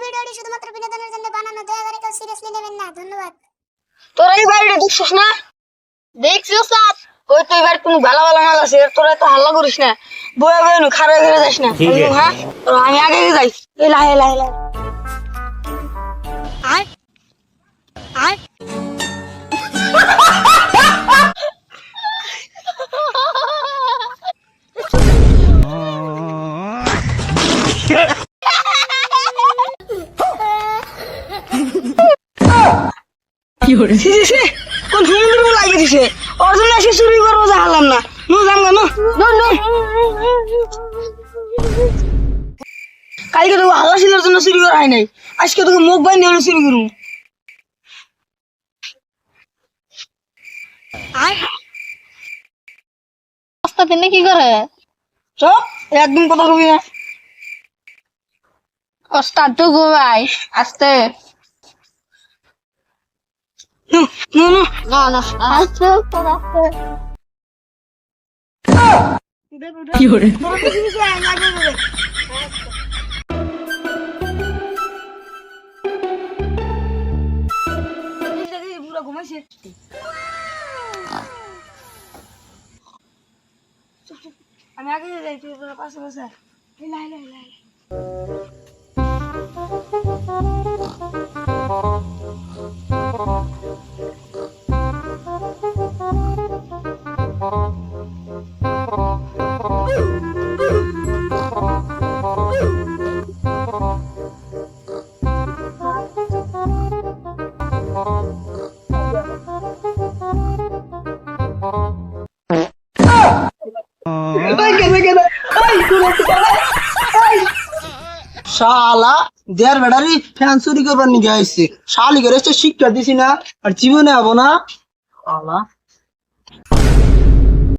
ভিডিওটি শুধুমাত্র বিনোদনের জন্য বানানো, দয়া করে কেউ সিরিয়াসলি নেবেন না। ধন্যবাদ। তোরা এই বাড়িটা দেখছিস না? দেখছিস না? ওই তো এবার তুমি ভালো ভালো মাল আছে, তোরা তো হাল্লা করিস না, বয়ে বয়ে খারে ঘরে যাস না। হ্যাঁ, আমি আগে যাই। এলা এলা এলা আয় আয়। কোন সমুদ্র লাগিয়ে দিছে, ওর জন্য এসে চুরি করবো যা হারলাম না। কালকে তোকে হাল্লা শিলার জন্য চুরি করা হয় নাই, আজকে তোকে মুখ বাইন্ধে হলে চুরি করবো। তিনি কি করে? চপ একদম কথা কবি না। ওস্তাদ তো ঘুমাই আস্তে। না না আস্তে আস্তে। কি করে ঘুমাইছে। আমি আগে যাই, তুই পাশে বসে। শালা দেড় বেড়ারি ফ্যান চুরি করবার নিয়ে আসছে, শালি করে শিক্ষা দিছি না আর জীবনে হবো না শালা।